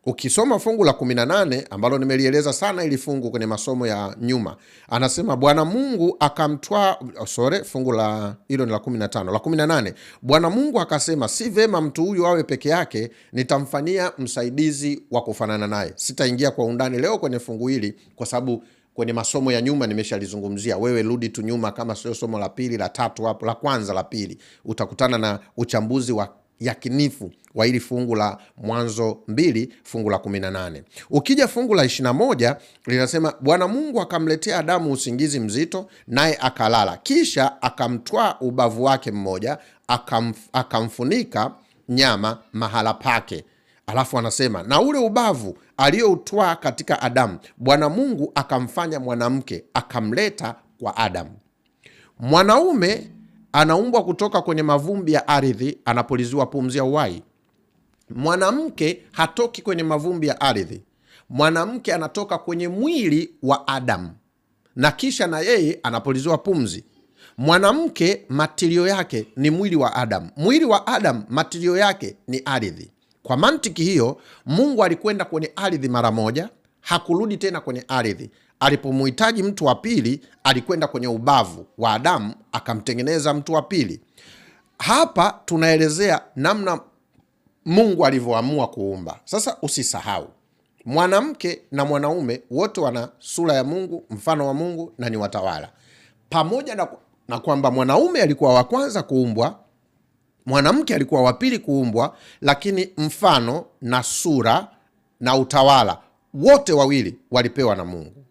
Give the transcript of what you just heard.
Ukisoma fungu la 18 ambalo nimelieleza sana ili fungu kwenye masomo ya nyuma, anasema Bwana Mungu akamtwaa, fungu la hilo ni la 15, la 18. Bwana Mungu akasema, si vema mtu huyu awe peke yake, nitamfanyia msaidizi wa kufanana naye. Sitaingia kwa undani leo kwenye fungu hili kwa sababu kwenye masomo ya nyuma nimeshalizungumzia. Wewe rudi tu nyuma, kama sio somo la pili, la tatu, hapo la kwanza, la pili, utakutana na uchambuzi wa yakinifu wa hili fungu la Mwanzo 2 fungu la 18. Ukija fungu la 21 linasema Bwana Mungu akamletea Adamu usingizi mzito, naye akalala. Kisha akamtwaa ubavu wake mmoja, akamfunika nyama mahala pake. Alafu anasema na ule ubavu alioutwaa katika Adamu, Bwana Mungu akamfanya mwanamke, akamleta kwa Adamu. Mwanaume anaumbwa kutoka kwenye mavumbi ya ardhi anapoliziwa pumzi ya uhai. Mwanamke hatoki kwenye mavumbi ya ardhi. Mwanamke anatoka kwenye mwili wa Adamu na kisha na yeye anapoliziwa pumzi. Mwanamke matilio yake ni mwili wa Adamu. Mwili wa Adamu matilio yake ni ardhi. Kwa mantiki hiyo, Mungu alikwenda kwenye ardhi mara moja, hakurudi tena kwenye ardhi. Alipomhitaji mtu wa pili, alikwenda kwenye ubavu wa Adamu akamtengeneza mtu wa pili. Hapa tunaelezea namna Mungu alivyoamua kuumba. Sasa usisahau, mwanamke na mwanaume wote wana sura ya Mungu, mfano wa Mungu, na ni watawala. Pamoja na kwamba mwanaume alikuwa wa kwanza kuumbwa, mwanamke alikuwa wa pili kuumbwa, lakini mfano na sura na utawala wote wawili walipewa na Mungu.